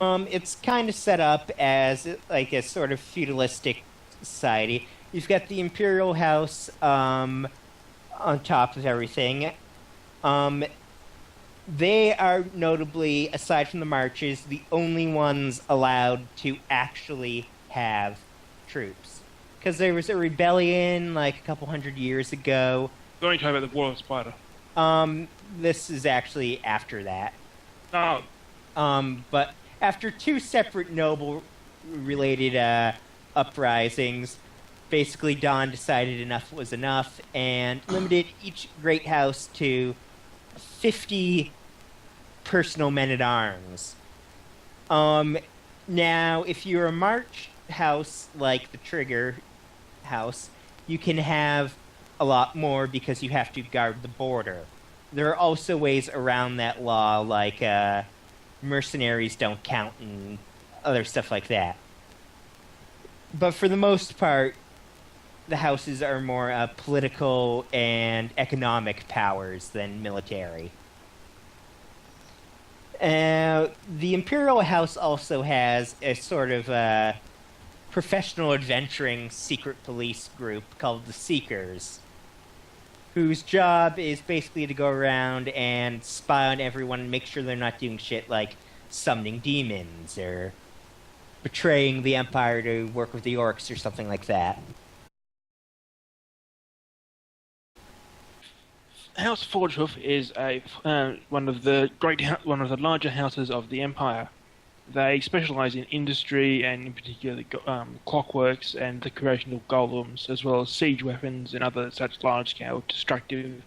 It's kind of set up as like a sort of feudalistic society. You've got the imperial house, on top of everything. Um, they are notably, aside from the marches, the only ones allowed to actually have troops. Because there was a rebellion like a couple hundred years ago. The only time about the War of Spider. This is actually after that. Oh, But after two separate noble related uprisings, basically Dawn decided enough was enough and limited each great house to 50 personal men at arms. Um, Now, if you're a March house like the Trigger house, you can have a lot more because you have to guard the border. There are also ways around that law, like mercenaries don't count and other stuff like that. But for the most part, the houses are more political and economic powers than military. The Imperial House also has a sort of professional adventuring secret police group called the Seekers, whose job is basically to go around and spy on everyone and make sure they're not doing shit like summoning demons or betraying the Empire to work with the orcs or something like that. House Forgehoof is a one of the larger houses of the Empire. They specialize in industry and, in particular, clockworks and the creation of golems, as well as siege weapons and other such large-scale destructive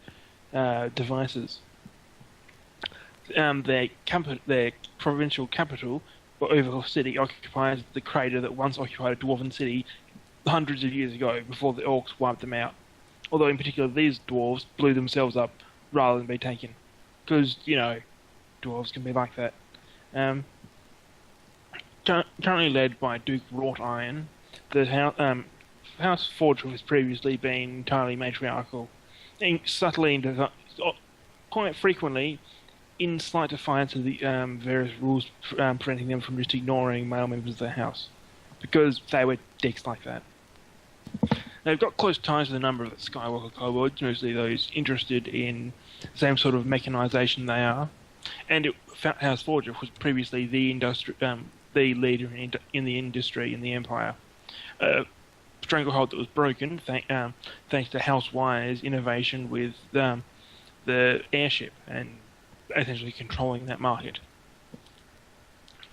devices. Their provincial capital, Overhaul City, occupies the crater that once occupied a dwarven city hundreds of years ago before the orcs wiped them out. Although, in particular, these dwarves blew themselves up rather than be taken. Because, dwarves can be like that. Currently led by Duke Wrought Iron, the House Forgewood has previously been entirely matriarchal, quite frequently, in slight defiance of the various rules preventing them from just ignoring male members of the house, because they were dicks like that. They've got close ties with a number of the Skywalker kobolds, mostly those interested in the same sort of mechanization they are. And House Forger was previously the leader in the industry in the Empire. Stranglehold that was broken thanks to House Wire's innovation with the airship and essentially controlling that market.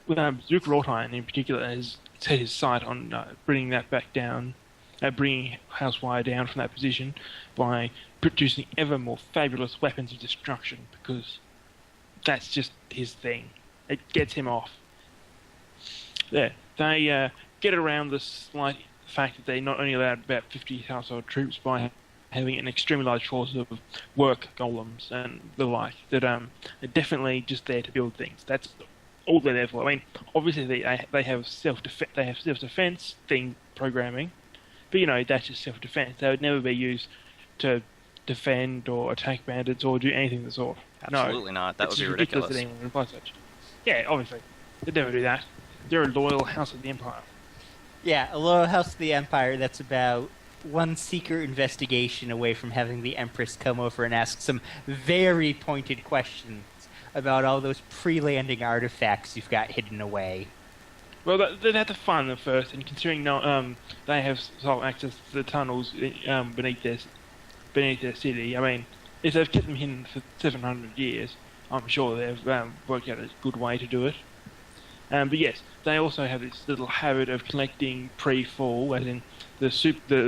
Duke Wroughtiron in particular has set his sight on bringing that back down, bringing House Wire down from that position by producing ever more fabulous weapons of destruction, because that's just his thing. It gets him off. There, they get around the slight fact that they not only allowed about 50 household troops by having an extremely large force of work golems and the like that are definitely just there to build things. That's all they're there for. I mean, obviously they have self-defense thing programming, but that's just self-defense. They would never be used to defend or attack bandits or do anything of the sort. Absolutely not. That would be ridiculous ridiculous. that anyone would apply such. Yeah, obviously. They'd never do that. They're a loyal House of the Empire. Yeah, a loyal house of the Empire that's about one secret investigation away from having the Empress come over and ask some very pointed questions about all those pre-landing artifacts you've got hidden away. Well, they'd have to find them first, and considering they have sole access to the tunnels beneath their city, I mean, if they've kept them hidden for 700 years, I'm sure they've worked out a good way to do it. But yes, they also have this little habit of collecting pre-fall, as in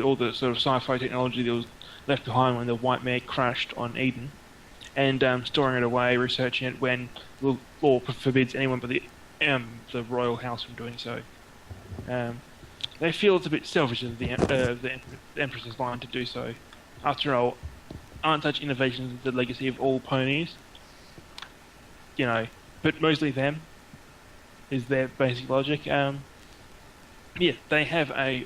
all the sort of sci-fi technology that was left behind when the White Mare crashed on Eden, and storing it away, researching it when the law forbids anyone but the royal house from doing so. They feel it's a bit selfish of the Empress's line to do so. After all, aren't such innovations the legacy of all ponies? But mostly them is their basic logic. Yeah, they have a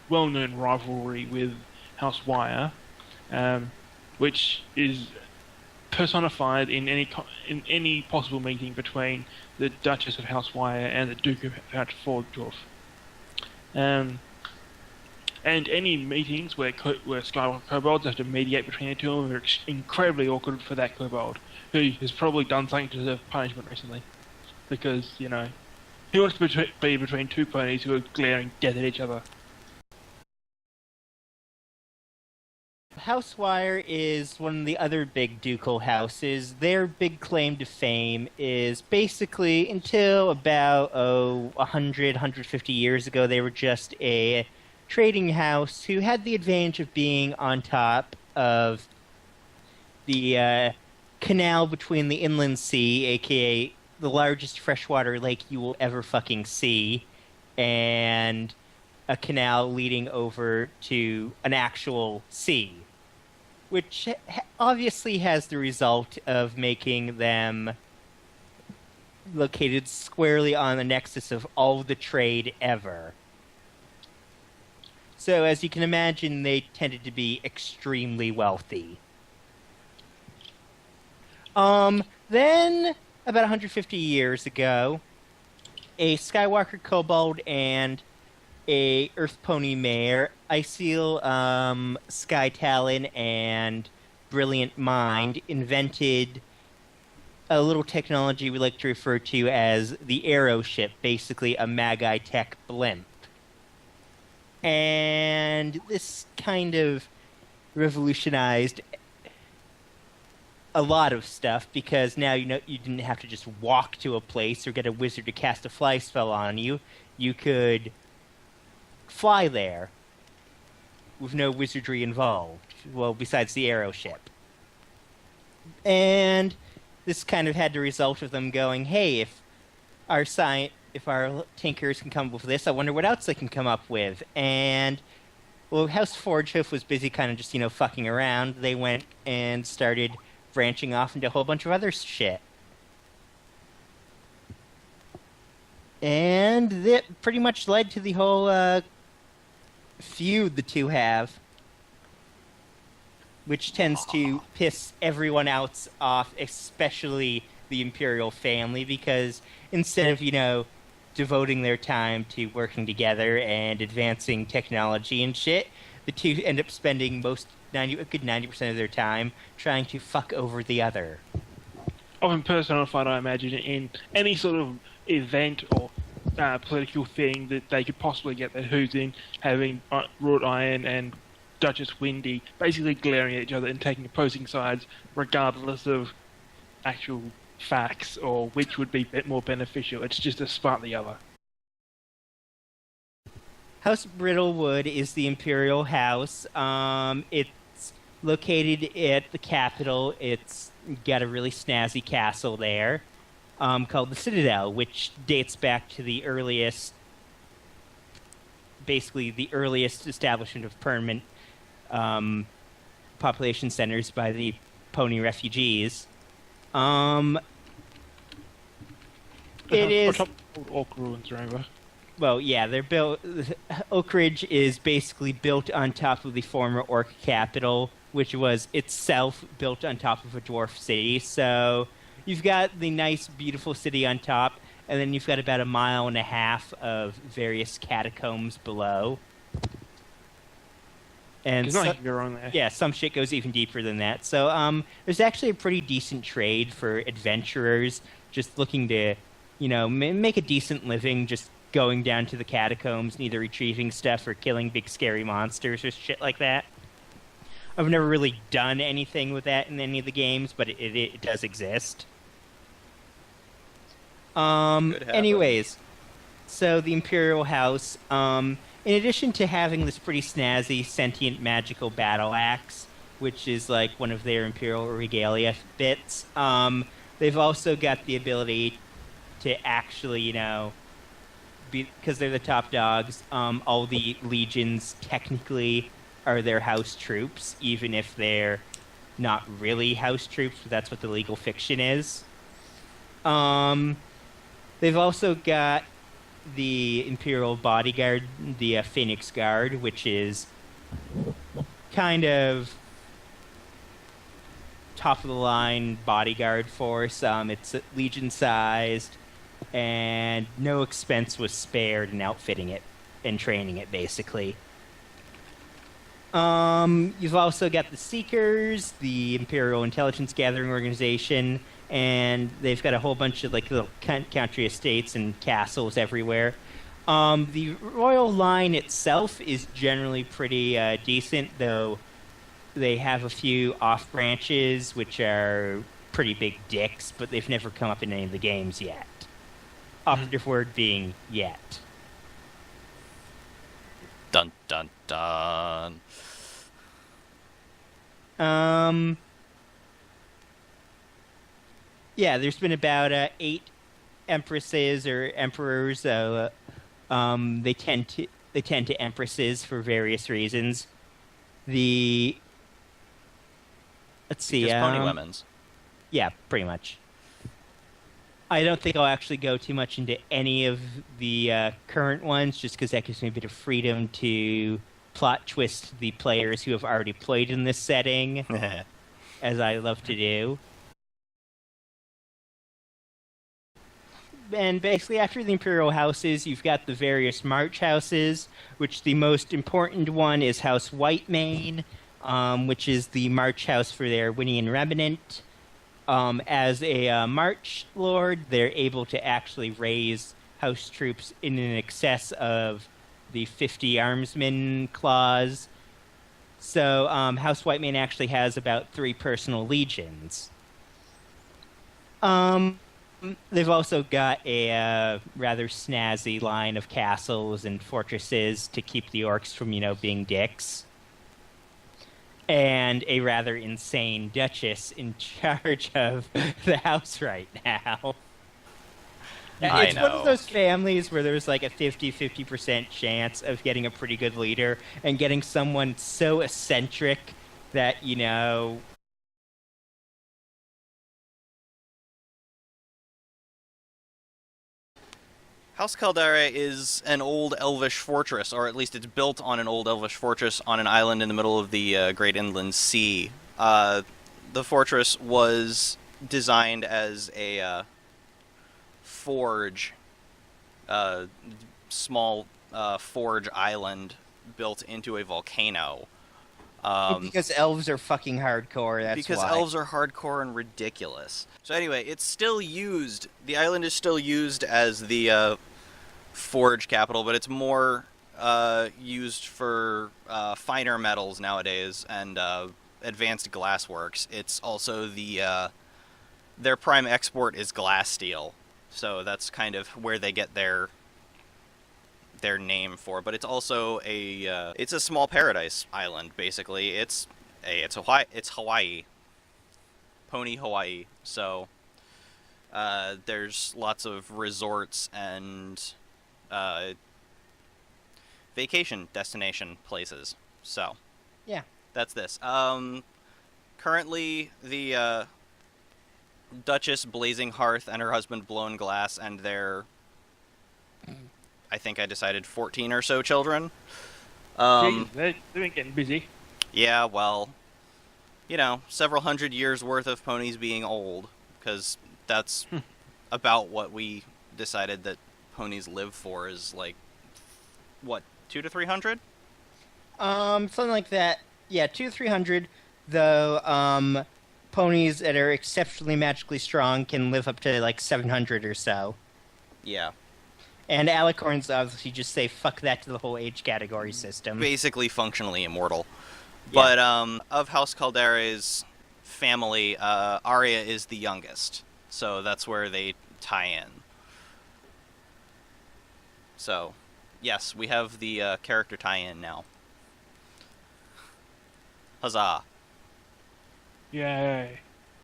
well-known rivalry with House Wire, which is personified in any possible meeting between the Duchess of Housewire and the Duke of Forddorf. And any meetings where Skywalker kobolds have to mediate between the two of them are incredibly awkward for that kobold, who has probably done something to deserve punishment recently. Because, you know, who wants to be between two ponies who are glaring death at each other? Housewire is one of the other big ducal houses. Their big claim to fame is basically until about 100, 150 years ago, they were just a trading house who had the advantage of being on top of the canal between the inland sea, aka the largest freshwater lake you will ever fucking see, and a canal leading over to an actual sea, which obviously has the result of making them located squarely on the nexus of all the trade ever. So, as you can imagine, they tended to be extremely wealthy. Then, about 150 years ago, a Skywalker kobold and a Earth Pony mare, Iceal, Sky Talon, and Brilliant Mind, invented a little technology we like to refer to as the Aeroship, basically a Magi Tech blimp. And this kind of revolutionized a lot of stuff, because now you didn't have to just walk to a place or get a wizard to cast a fly spell on you. You could fly there with no wizardry involved, well, besides the Aeroship. And this kind of had the result of them going, hey, if our tinkers can come up with this, I wonder what else they can come up with. And, well, House Forgehoof was busy kind of just, fucking around. They went and started branching off into a whole bunch of other shit. And that pretty much led to the whole feud the two have, which tends to piss everyone else off, especially the Imperial family, because instead of, devoting their time to working together and advancing technology and shit, the two end up spending a good 90% of their time trying to fuck over the other. Often personified, I imagine, in any sort of event or political thing that they could possibly get their hooves in, having Wrought Iron and Duchess Windy basically glaring at each other and taking opposing sides, regardless of actual facts or which would be more beneficial. It's just to spite the other. House Brittlewood is the Imperial house. It's located at the capital. It's got a really snazzy castle there, called the Citadel, which dates back to the earliest establishment of permanent population centers by the Pony refugees. It is Oak ruins, remember? Well, yeah, they're built. Oak Ridge is basically built on top of the former Orc capital, which was itself built on top of a dwarf city. So you've got the nice, beautiful city on top, and then you've got about 1.5 miles of various catacombs below. And there's nothing to go wrong there. Yeah, some shit goes even deeper than that. So there's actually a pretty decent trade for adventurers just looking to, make a decent living, just going down to the catacombs and either retrieving stuff or killing big scary monsters or shit like that. I've never really done anything with that in any of the games, but it does exist. Anyways, so the Imperial House, in addition to having this pretty snazzy, sentient, magical battle axe, which is like one of their Imperial regalia bits, they've also got the ability to actually, because they're the top dogs, all the legions technically are their house troops, even if they're not really house troops, but that's what the legal fiction is. They've also got the Imperial Bodyguard, the Phoenix Guard, which is kind of top of the line bodyguard force. It's legion sized, and no expense was spared in outfitting it and training it, basically. You've also got the Seekers, the Imperial Intelligence Gathering Organization, and they've got a whole bunch of like little country estates and castles everywhere. The royal line itself is generally pretty decent, though they have a few off branches which are pretty big dicks, but they've never come up in any of the games yet. Operative word being yet. Dun dun dun. Yeah, there's been about 8 empresses or emperors. They tend to empresses for various reasons. Let's see, Because pony women's. Yeah, pretty much. I don't think I'll actually go too much into any of the current ones, just because that gives me a bit of freedom to plot twist the players who have already played in this setting, as I love to do. And basically, after the Imperial Houses, you've got the various March Houses, which the most important one is House Whitemane, which is the March House for their Winian Remnant. As a March Lord, they're able to actually raise house troops in an excess of the 50 armsmen clause. So House Whitemane actually has about 3 personal legions. They've also got a rather snazzy line of castles and fortresses to keep the orcs from, being dicks. And a rather insane duchess in charge of the house right now. It's one of those families where there's like a 50% chance of getting a pretty good leader and getting someone so eccentric that, House Caldera is an old elvish fortress, or at least it's built on an old elvish fortress on an island in the middle of the Great Inland Sea. The fortress was designed as a forge, small forge island built into a volcano. Because elves are fucking hardcore, that's because why. elves are hardcore and ridiculous. So anyway, it's still used. The island is still used as the forge capital, but it's more used for finer metals nowadays and advanced glassworks. It's also their prime export is glass steel, so that's kind of where they get their name for. But it's also it's a small paradise island, basically. It's Hawaii, pony Hawaii. So there's lots of resorts and vacation destination places. So yeah, that's this. Currently, the Duchess Blazing Hearth and her husband Blown Glass and their, I think I decided 14 or so children. Jesus, they've been getting busy. Yeah, well, several hundred years worth of ponies being old, because that's about what we decided that ponies live for, is like, what, 200 to 300? Something like that. Yeah, 200 to 300, though, ponies that are exceptionally magically strong can live up to like 700 or so. Yeah. And alicorns obviously just say fuck that to the whole age category system. Basically functionally immortal. Yeah. But of House Caldera's family, Arya is the youngest. So that's where they tie in. So, yes, we have the character tie-in now. Huzzah. Yay.